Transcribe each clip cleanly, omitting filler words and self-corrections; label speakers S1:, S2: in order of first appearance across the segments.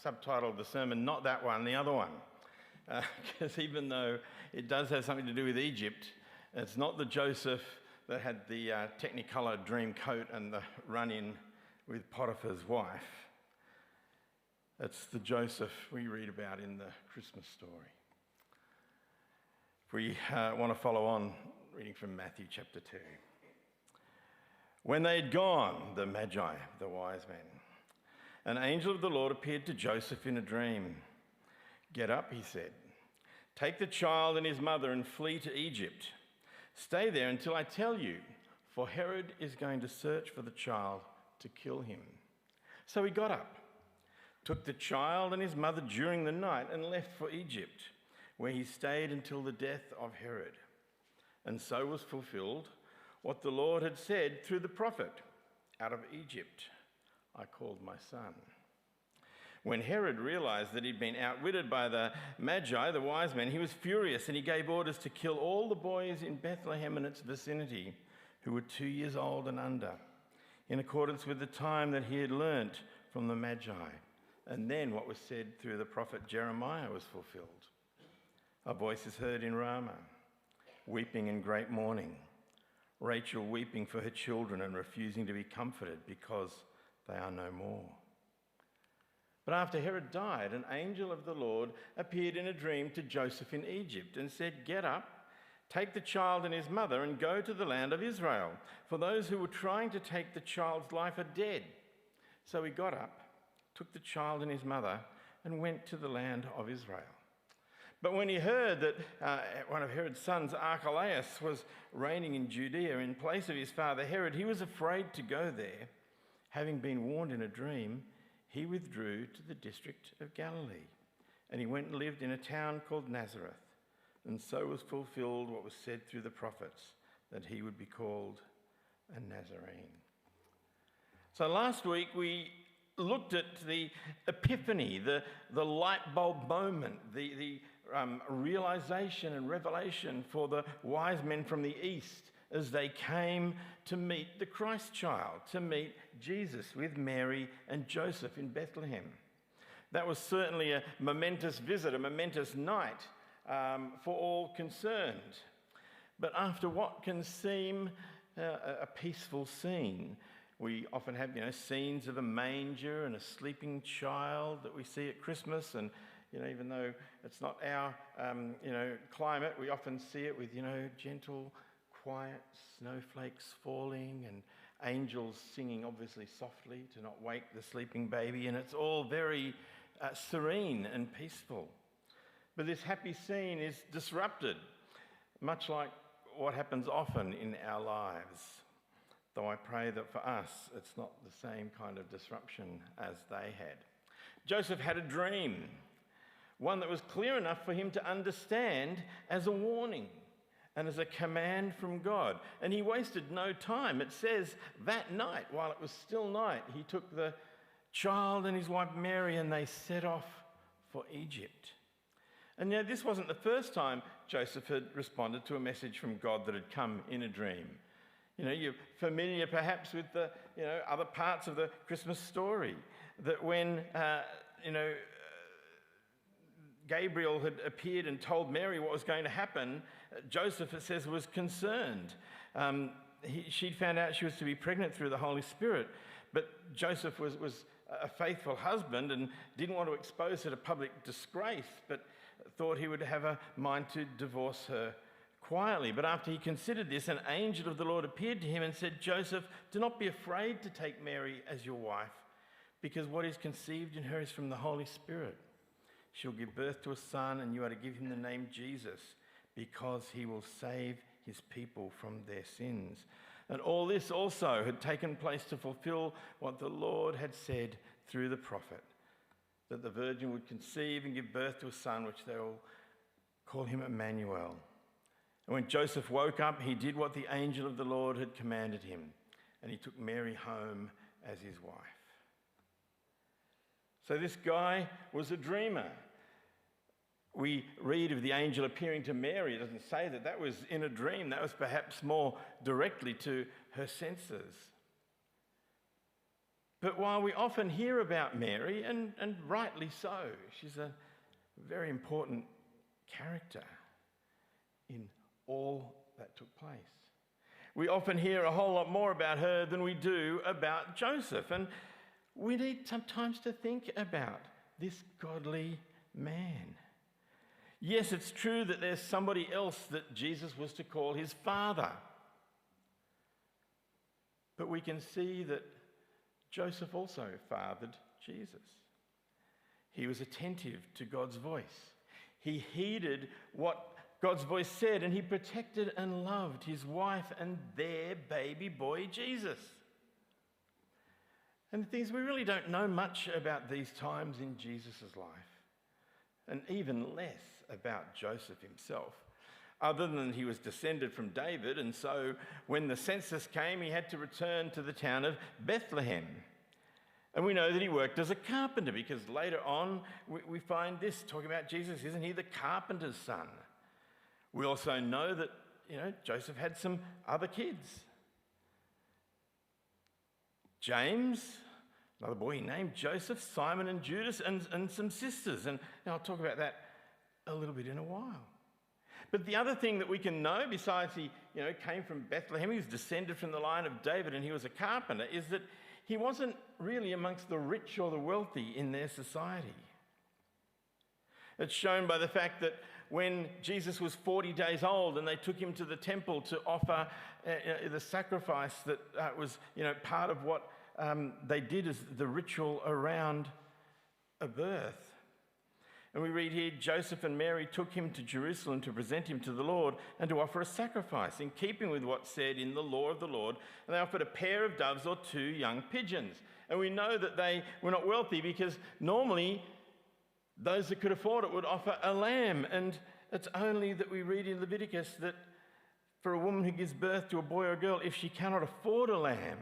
S1: subtitled the sermon, not that one, the other one. Because even though it does have something to do with Egypt, it's not the Joseph that had the Technicolor dream coat and the run-in with Potiphar's wife. It's the Joseph we read about in the Christmas story. If we want to follow on, reading from Matthew chapter 2. When they had gone, the Magi, the wise men, an angel of the Lord appeared to Joseph in a dream. "Get up," he said. "Take the child and his mother and flee to Egypt. Stay there until I tell you, for Herod is going to search for the child to kill him." So he got up, took the child and his mother during the night and left for Egypt, where he stayed until the death of Herod. And so was fulfilled what the Lord had said through the prophet, "Out of Egypt I called my son." When Herod realized that he'd been outwitted by the Magi, the wise men, he was furious, and he gave orders to kill all the boys in Bethlehem and its vicinity who were 2 years old and under, in accordance with the time that he had learnt from the Magi. And then what was said through the prophet Jeremiah was fulfilled. "A voice is heard in Ramah, weeping in great mourning, Rachel weeping for her children and refusing to be comforted because they are no more." But after Herod died, an angel of the Lord appeared in a dream to Joseph in Egypt and said, "Get up, take the child and his mother and go to the land of Israel, for those who were trying to take the child's life are dead." So he got up, took the child and his mother and went to the land of Israel. But when he heard that one of Herod's sons, Archelaus, was reigning in Judea in place of his father Herod, he was afraid to go there. Having been warned in a dream, he withdrew to the district of Galilee, and he went and lived in a town called Nazareth. And so was fulfilled what was said through the prophets, that he would be called a Nazarene. So last week we looked at the epiphany, the light bulb moment, the realization and revelation for the wise men from the east as they came to meet the Christ child, to meet Jesus with Mary and Joseph in Bethlehem. That was certainly a momentous visit, a momentous night for all concerned. But after what can seem a peaceful scene, we often have, scenes of a manger and a sleeping child that we see at Christmas. And, even though it's not our, climate, we often see it with, gentle, quiet snowflakes falling and angels singing, obviously softly, to not wake the sleeping baby. And it's all very serene and peaceful. But this happy scene is disrupted, much like what happens often in our lives. Though I pray that for us, it's not the same kind of disruption as they had. Joseph had a dream, one that was clear enough for him to understand as a warning and as a command from God. And he wasted no time. It says that night, while it was still night, he took the child and his wife Mary and they set off for Egypt. And this wasn't the first time Joseph had responded to a message from God that had come in a dream. You're familiar perhaps with the, other parts of the Christmas story, that when, Gabriel had appeared and told Mary what was going to happen, Joseph, it says, was concerned. She'd found out she was to be pregnant through the Holy Spirit, but Joseph was a faithful husband and didn't want to expose her to public disgrace, but thought he would have a mind to divorce her quietly. But after he considered this, an angel of the Lord appeared to him and said, "Joseph, do not be afraid to take Mary as your wife, because what is conceived in her is from the Holy Spirit. She'll give birth to a son, and you are to give him the name Jesus, because he will save his people from their sins." And all this also had taken place to fulfill what the Lord had said through the prophet, that the virgin would conceive and give birth to a son, which they will call him Emmanuel. And when Joseph woke up, he did what the angel of the Lord had commanded him, and he took Mary home as his wife. So this guy was a dreamer. We read of the angel appearing to Mary. It doesn't say that was in a dream. That was perhaps more directly to her senses. But while we often hear about Mary, and rightly so, she's a very important character in all that took place. We often hear a whole lot more about her than we do about Joseph. And we need sometimes to think about this godly man. Yes, it's true that there's somebody else that Jesus was to call his father. But we can see that Joseph also fathered Jesus. He was attentive to God's voice. He heeded what God's voice said, and he protected and loved his wife and their baby boy, Jesus. And the thing is, we really don't know much about these times in Jesus' life, and even less about Joseph himself, other than he was descended from David, and so when the census came, he had to return to the town of Bethlehem. And we know that he worked as a carpenter, because later on we find this talking about Jesus, isn't he the carpenter's son? We also know that, Joseph had some other kids. James, another boy he named Joseph, Simon and Judas, and some sisters. And I'll talk about that a little bit in a while. But the other thing that we can know, besides he came from Bethlehem, he was descended from the line of David and he was a carpenter, is that he wasn't really amongst the rich or the wealthy in their society. It's shown by the fact that when Jesus was 40 days old and they took him to the temple to offer the sacrifice that was part of what they did as the ritual around a birth. And we read here, Joseph and Mary took him to Jerusalem to present him to the Lord and to offer a sacrifice, in keeping with what's said in the law of the Lord. And they offered a pair of doves or 2 young pigeons. And we know that they were not wealthy, because normally those that could afford it would offer a lamb. And it's only that we read in Leviticus that for a woman who gives birth to a boy or a girl, if she cannot afford a lamb,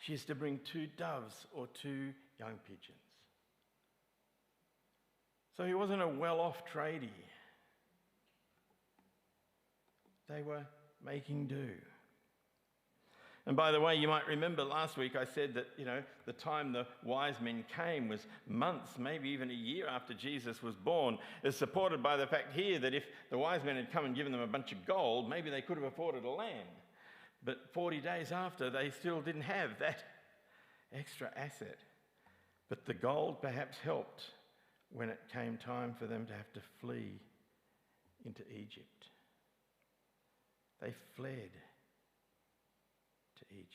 S1: she is to bring 2 doves or 2 young pigeons. So he wasn't a well-off tradie. They were making do. And by the way, you might remember last week I said that, the time the wise men came was months, maybe even a year after Jesus was born. It's supported by the fact here that if the wise men had come and given them a bunch of gold, maybe they could have afforded a lamb. But 40 days after, they still didn't have that extra asset. But the gold perhaps helped when it came time for them to have to flee into Egypt. They fled to Egypt.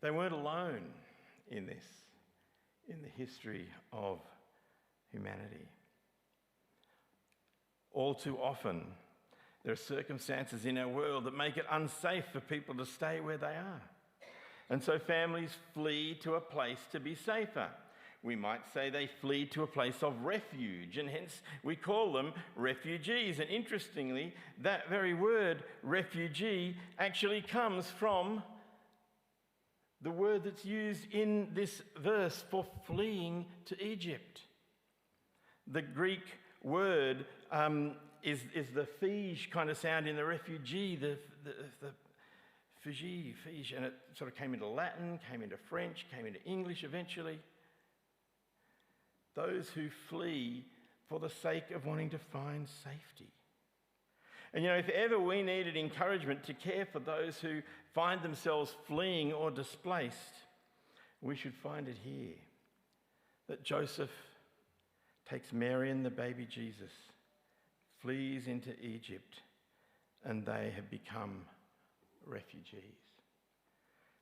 S1: They weren't alone in this, in the history of humanity. All too often, there are circumstances in our world that make it unsafe for people to stay where they are. And so families flee to a place to be safer. We might say they flee to a place of refuge, and hence we call them refugees. And interestingly, that very word, refugee, actually comes from the word that's used in this verse for fleeing to Egypt. The Greek word is the fige kind of sound in the refugee, the fige, and it sort of came into Latin, came into French, came into English eventually. Those who flee for the sake of wanting to find safety. And if ever we needed encouragement to care for those who find themselves fleeing or displaced, we should find it here. That Joseph takes Mary and the baby Jesus, flees into Egypt, and they have become refugees.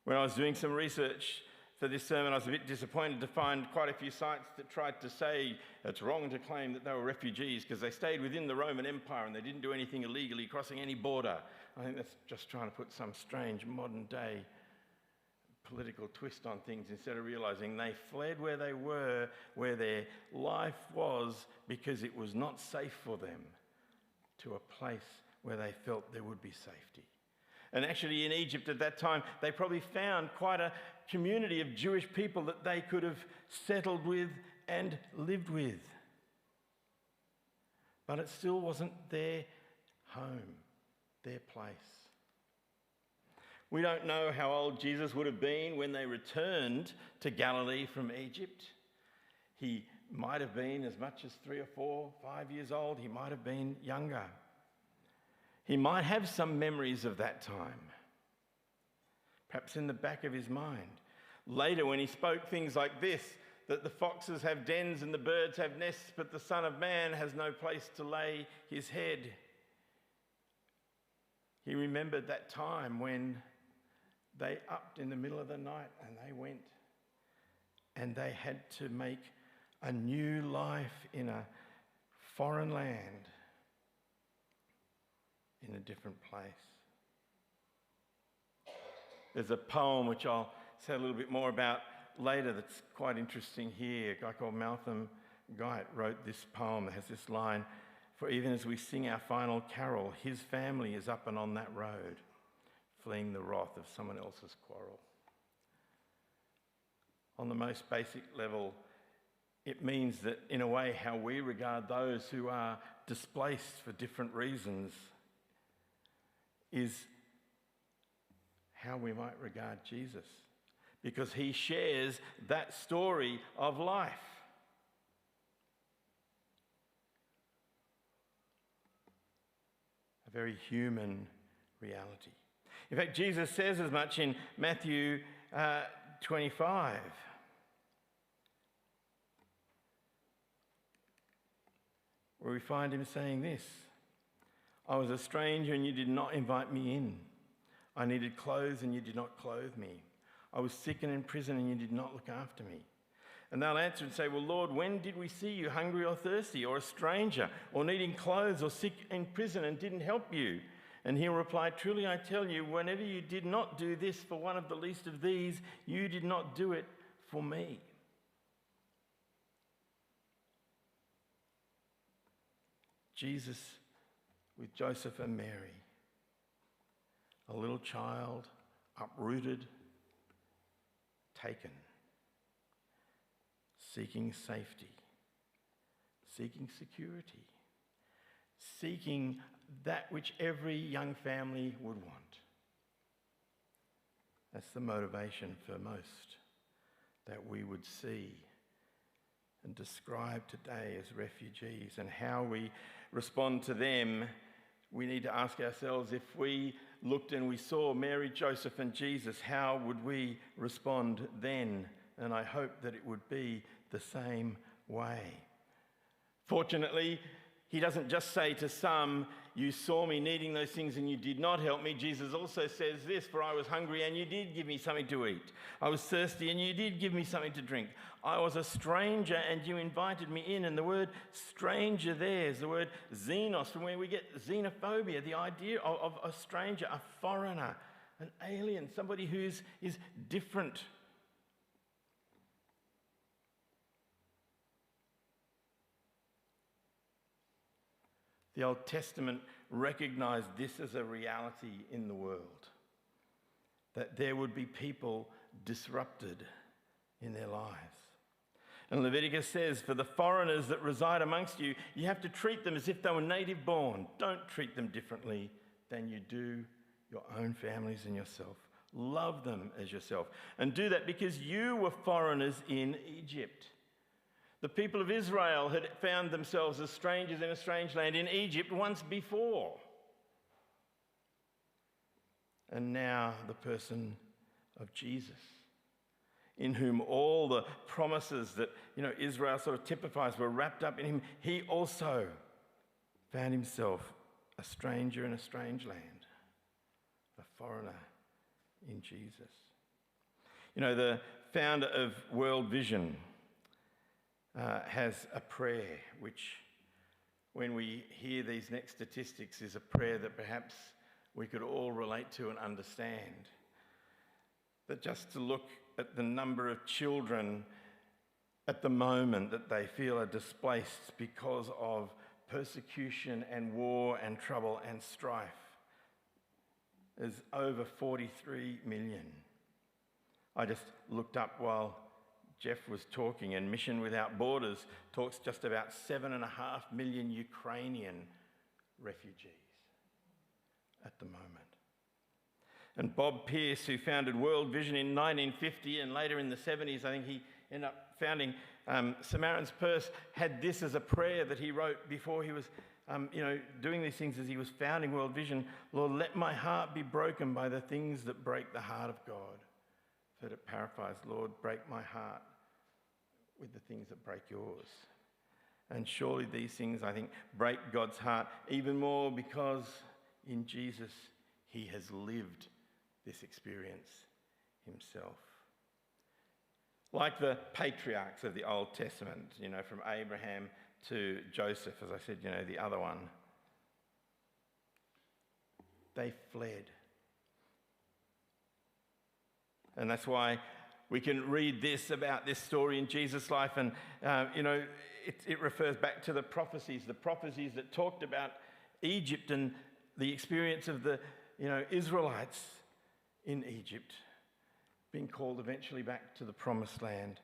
S1: When I was doing some research for this sermon, I was a bit disappointed to find quite a few sites that tried to say it's wrong to claim that they were refugees because they stayed within the Roman Empire and they didn't do anything illegally crossing any border. I think that's just trying to put some strange modern day political twist on things instead of realizing they fled where they were, where their life was, because it was not safe for them, to a place where they felt there would be safety. And actually in Egypt at that time, they probably found quite a community of Jewish people that they could have settled with and lived with. But it still wasn't their home, their place. We don't know how old Jesus would have been when they returned to Galilee from Egypt. He might have been as much as 3 or 4, 5 years old. He might have been younger. He might have some memories of that time, perhaps in the back of his mind. Later, when he spoke things like this, that the foxes have dens and the birds have nests, but the Son of Man has no place to lay his head. He remembered that time when they upped in the middle of the night and they went and they had to make a new life in a foreign land, in a different place. There's a poem which I'll say a little bit more about later that's quite interesting here. A guy called Malcolm Guite wrote this poem that has this line, "For even as we sing our final carol, his family is up and on that road, fleeing the wrath of someone else's quarrel." On the most basic level, it means that, in a way, how we regard those who are displaced for different reasons is how we might regard Jesus, because he shares that story of life. A very human reality. In fact, Jesus says as much in Matthew 25. Where we find him saying this, "I was a stranger and you did not invite me in. I needed clothes and you did not clothe me. I was sick and in prison and you did not look after me." And they'll answer and say, "Well, Lord, when did we see you hungry or thirsty or a stranger or needing clothes or sick in prison and didn't help you?" And he'll reply, "Truly I tell you, whenever you did not do this for one of the least of these, you did not do it for me." Jesus with Joseph and Mary, a little child, uprooted, taken, seeking safety, seeking security, seeking that which every young family would want. That's the motivation for most that we would see and describe today as refugees. And how we respond to them, we need to ask ourselves, if we looked and we saw Mary, Joseph and Jesus, how would we respond then? And I hope that it would be the same way. Fortunately, he doesn't just say to some, "You saw me needing those things and you did not help me." Jesus also says this, "For I was hungry and you did give me something to eat. I was thirsty and you did give me something to drink. I was a stranger and you invited me in." And the word stranger there is the word xenos, from where we get xenophobia, the idea of a stranger, a foreigner, an alien, somebody who is different. The Old Testament recognized this as a reality in the world, that there would be people disrupted in their lives. And Leviticus says, "For the foreigners that reside amongst you, you have to treat them as if they were native born. Don't treat them differently than you do your own families and yourself. Love them as yourself. And do that because you were foreigners in Egypt." The people of Israel had found themselves as strangers in a strange land in Egypt once before. And now the person of Jesus, in whom all the promises that Israel sort of typifies were wrapped up in him, he also found himself a stranger in a strange land, a foreigner in Jesus. The founder of World Vision has a prayer which, when we hear these next statistics, is a prayer that perhaps we could all relate to and understand. That just to look at the number of children at the moment that they feel are displaced because of persecution and war and trouble and strife is over 43 million. I just looked up while Jeff was talking, and Mission Without Borders talks just about 7.5 million Ukrainian refugees at the moment. And Bob Pierce, who founded World Vision in 1950 and later in the 70s, I think he ended up founding Samaritan's Purse, had this as a prayer that he wrote before he was doing these things as he was founding World Vision. Lord, let my heart be broken by the things that break the heart of God. So to paraphrase, Lord, break my heart with the things that break yours. And surely these things, I think, break God's heart even more because in Jesus he has lived this experience himself. Like the patriarchs of the Old Testament, from Abraham to Joseph, as I said, the other one, they fled. And that's why we can read this about this story in Jesus' life, and it refers back to the prophecies that talked about Egypt and the experience of the Israelites in Egypt being called eventually back to the promised land.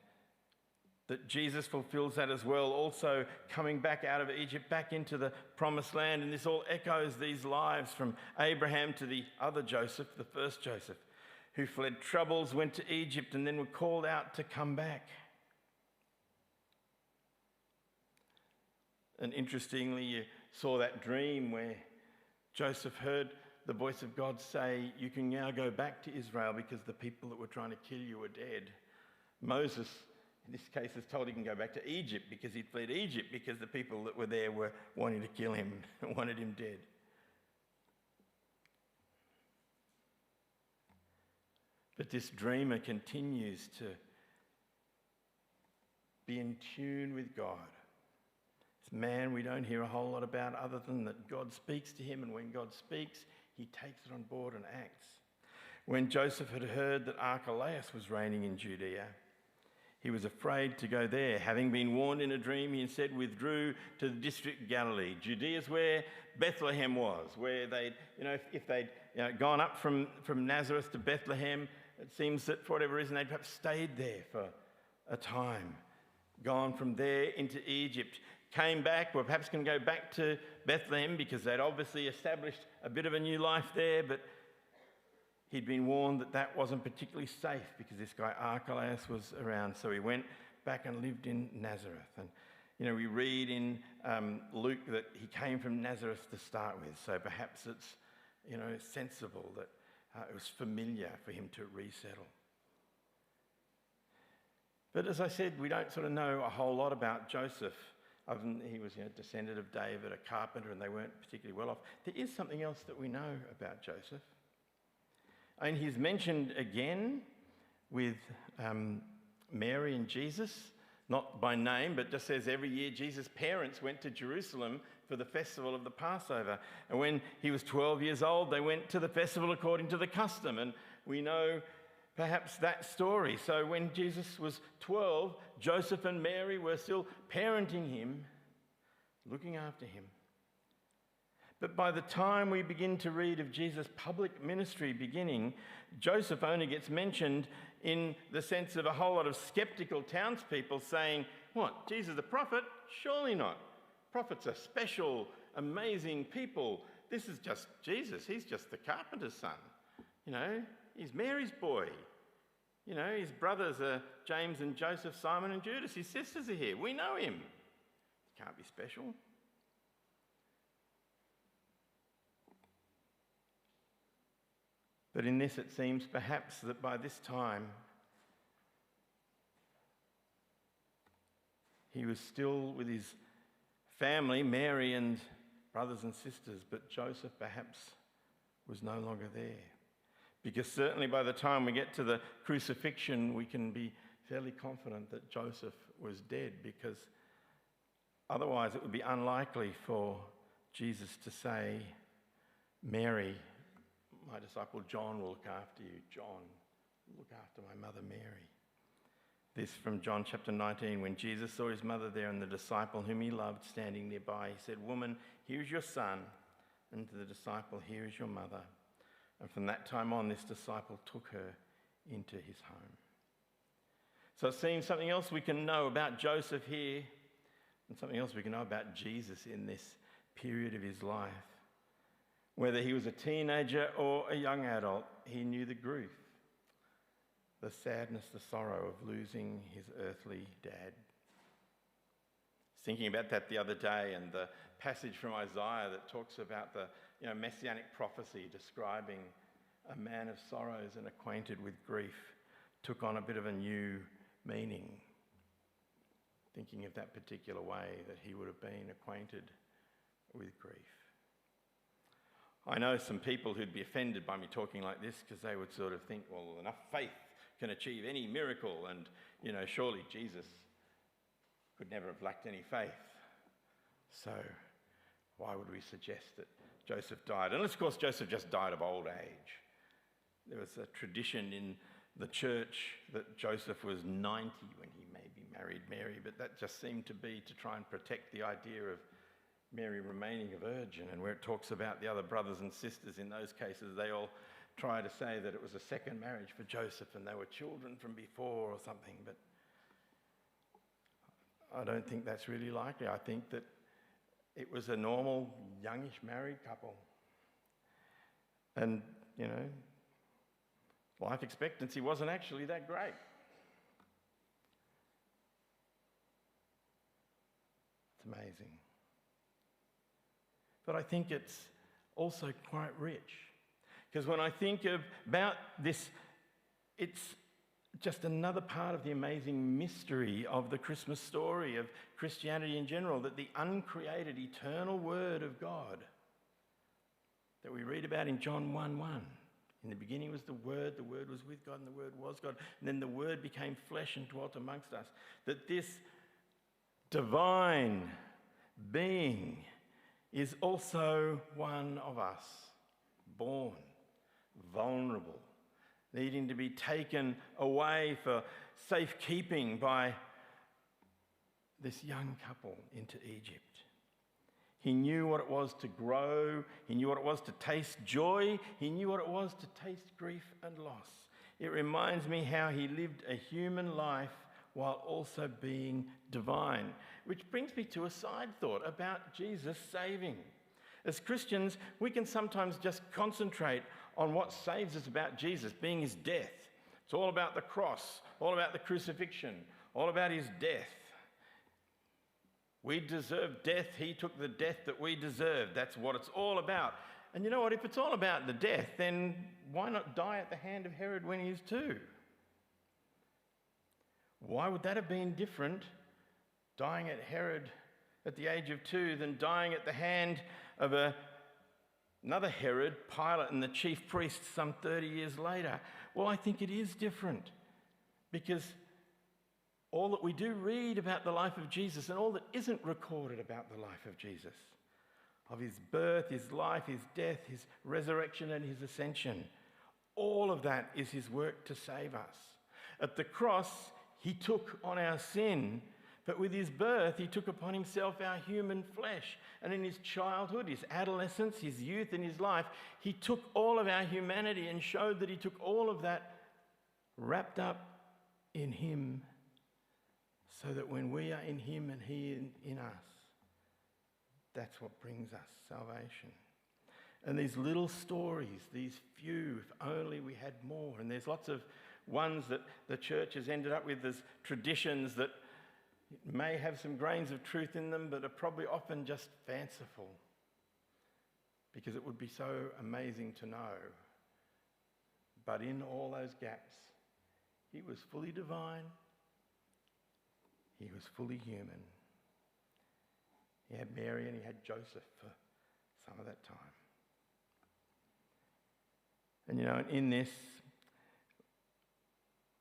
S1: That Jesus fulfills that as well, also coming back out of Egypt, back into the promised land. And this all echoes these lives from Abraham to the other Joseph, the first Joseph, who fled troubles, went to Egypt, and then were called out to come back. And interestingly, you saw that dream where Joseph heard the voice of God say, you can now go back to Israel because the people that were trying to kill you are dead. Moses, in this case, is told he can go back to Egypt because he'd fled Egypt because the people that were there were wanting to kill him, wanted him dead. But this dreamer continues to be in tune with God. This man we don't hear a whole lot about other than that God speaks to him, and when God speaks, he takes it on board and acts. When Joseph had heard that Archelaus was reigning in Judea, he was afraid to go there. Having been warned in a dream, he instead withdrew to the district of Galilee. Judea is where Bethlehem was, where they'd, if they'd gone up from Nazareth to Bethlehem, it seems that for whatever reason they'd perhaps stayed there for a time, gone from there into Egypt, came back, were perhaps going to go back to Bethlehem because they'd obviously established a bit of a new life there, but he'd been warned that that wasn't particularly safe because this guy Archelaus was around. So he went back and lived in Nazareth. And, we read in Luke that he came from Nazareth to start with. So perhaps it's, sensible that it was familiar for him to resettle. But as I said, we don't sort of know a whole lot about Joseph. Other than he was a descendant of David, a carpenter, and they weren't particularly well off. There is something else that we know about Joseph. And he's mentioned again with Mary and Jesus, not by name, but just says every year Jesus' parents went to Jerusalem for the festival of the Passover. And when he was 12 years old, they went to the festival according to the custom. And we know perhaps that story. So when Jesus was 12, Joseph and Mary were still parenting him, looking after him. But by the time we begin to read of Jesus' public ministry beginning, Joseph only gets mentioned in the sense of a whole lot of skeptical townspeople saying, what, Jesus the prophet? Surely not. Prophets are special, amazing people. This is just Jesus. He's just the carpenter's son. He's Mary's boy. His brothers are James and Joseph, Simon and Judas. His sisters are here. We know him. He can't be special. But in this, it seems perhaps that by this time, he was still with his family, Mary and brothers and sisters, but Joseph perhaps was no longer there. Because certainly by the time we get to the crucifixion, we can be fairly confident that Joseph was dead, because otherwise it would be unlikely for Jesus to say, Mary, my disciple John will look after you. John, look after my mother Mary. This from John chapter 19. When Jesus saw his mother there and the disciple whom he loved standing nearby, he said, Woman, here is your son. And to the disciple, here is your mother. And from that time on, this disciple took her into his home. So it seems something else we can know about Joseph here, and something else we can know about Jesus in this period of his life, Whether he was a teenager or a young adult, he knew the grief, the sadness, the sorrow of losing his earthly dad. Thinking about that the other day, and the passage from Isaiah that talks about the messianic prophecy describing a man of sorrows and acquainted with grief took on a bit of a new meaning. Thinking of that particular way that he would have been acquainted with grief. I know some people who'd be offended by me talking like this because they would sort of think, well, enough faith can achieve any miracle, and surely Jesus could never have lacked any faith. So why would we suggest that Joseph died? Unless, of course, Joseph just died of old age. There was a tradition in the church that Joseph was 90 when he maybe married Mary, but that just seemed to be to try and protect the idea of Mary remaining a virgin. And where it talks about the other brothers and sisters in those cases, they all try to say that it was a second marriage for Joseph and they were children from before or something, but I don't think that's really likely. I think that it was a normal, youngish married couple. And, life expectancy wasn't actually that great. It's amazing. But I think it's also quite rich. Because when I think about this, it's just another part of the amazing mystery of the Christmas story, of Christianity in general, that the uncreated, eternal Word of God that we read about in John 1:1. In the beginning was the Word was with God, and the Word was God. And then the Word became flesh and dwelt amongst us. That this divine being is also one of us, born, vulnerable, needing to be taken away for safekeeping by this young couple into Egypt. He knew what it was to grow. He knew what it was to taste joy. He knew what it was to taste grief and loss. It reminds me how he lived a human life while also being divine. Which brings me to a side thought about Jesus saving. As Christians, we can sometimes just concentrate on what saves us about Jesus, being his death. It's all about the cross, all about the crucifixion, all about his death. We deserve death. He took the death that we deserve. That's what it's all about. And you know what? If it's all about the death, then why not die at the hand of Herod when he is too? Why would that have been different, dying at Herod at the age of 2, than dying at the hand of another Herod, Pilate, and the chief priests some 30 years later? Well, I think it is different, because all that we do read about the life of Jesus and all that isn't recorded about the life of Jesus, of his birth, his life, his death, his resurrection and his ascension, all of that is his work to save us. At the cross, he took on our sin, but with his birth, he took upon himself our human flesh. And in his childhood, his adolescence, his youth and his life, he took all of our humanity and showed that he took all of that wrapped up in him, so that when we are in him and he in us, that's what brings us salvation. And these little stories, these few, if only we had more. And there's lots of ones that the church has ended up with as traditions that may have some grains of truth in them, but are probably often just fanciful, because it would be so amazing to know. But in all those gaps, he was fully divine. He was fully human. He had Mary and he had Joseph for some of that time. And in this,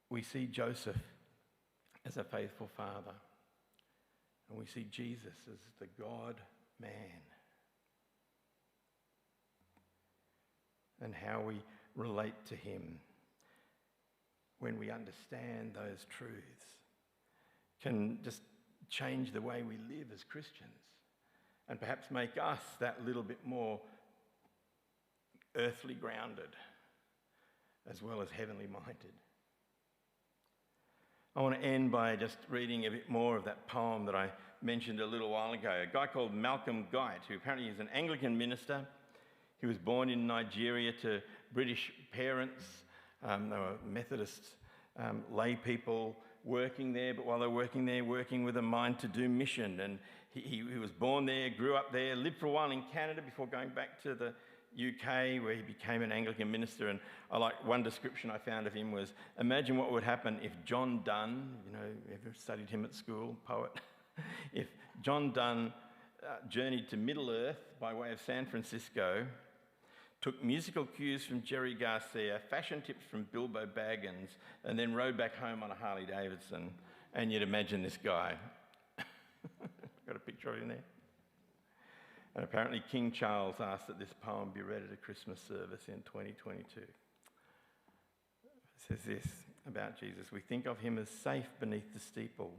S1: we see Joseph as a faithful father. And we see Jesus as the God-man. And how we relate to him when we understand those truths can just change the way we live as Christians, and perhaps make us that little bit more earthly grounded as well as heavenly minded. I want to end by just reading a bit more of that poem that I mentioned a little while ago. A guy called Malcolm Guite, who apparently is an Anglican minister. He was born in Nigeria to British parents. They were Methodist lay people working there, but while they were working there, working with a mind to do mission. And he was born there, grew up there, lived for a while in Canada before going back to the UK, where he became an Anglican minister. And I like one description I found of him was, imagine what would happen if John Donne, ever studied him at school, poet, if John Donne journeyed to Middle Earth by way of San Francisco, took musical cues from Jerry Garcia, fashion tips from Bilbo Baggins, and then rode back home on a Harley Davidson. And you'd imagine this guy. Got a picture of him there. And apparently King Charles asked that this poem be read at a Christmas service in 2022. It says this about Jesus: we think of him as safe beneath the steeple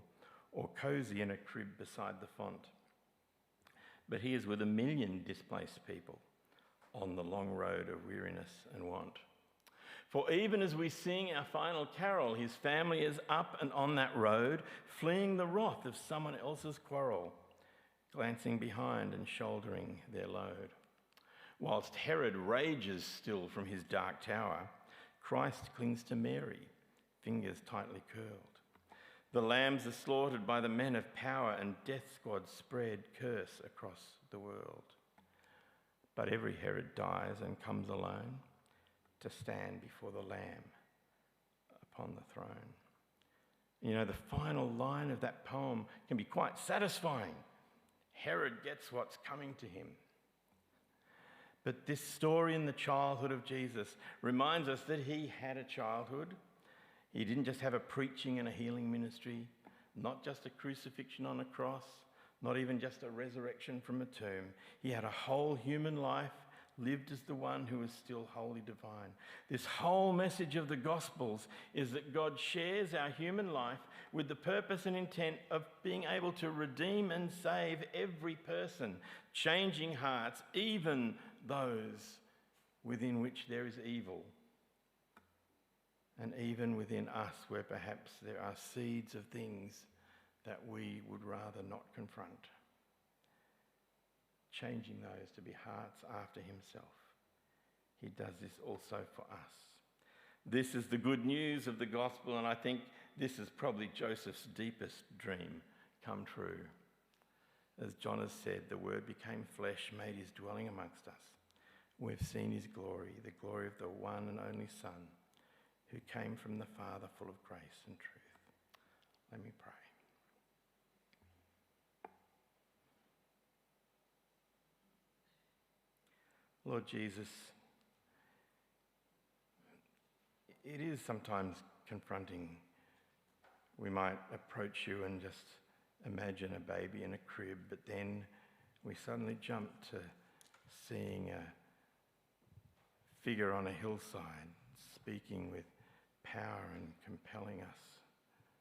S1: or cosy in a crib beside the font. But he is with 1 million displaced people on the long road of weariness and want. For even as we sing our final carol, his family is up and on that road, fleeing the wrath of someone else's quarrel, glancing behind and shouldering their load. Whilst Herod rages still from his dark tower, Christ clings to Mary, fingers tightly curled. The lambs are slaughtered by the men of power, and death squads spread curse across the world. But every Herod dies and comes alone to stand before the Lamb upon the throne. The final line of that poem can be quite satisfying. Herod gets what's coming to him. But this story in the childhood of Jesus reminds us that he had a childhood. He didn't just have a preaching and a healing ministry, not just a crucifixion on a cross, not even just a resurrection from a tomb. He had a whole human life, lived as the one who is still wholly divine. This whole message of the Gospels is that God shares our human life with the purpose and intent of being able to redeem and save every person, changing hearts, even those within which there is evil, and even within us where perhaps there are seeds of things that we would rather not confront. Changing those to be hearts after himself. He does this also for us. This is the good news of the gospel, and I think this is probably Joseph's deepest dream come true. As John has said, the Word became flesh, made his dwelling amongst us. We've seen his glory, the glory of the one and only Son, who came from the Father, full of grace and truth. Let me pray. Lord Jesus, it is sometimes confronting. We might approach you and just imagine a baby in a crib, but then we suddenly jump to seeing a figure on a hillside speaking with power and compelling us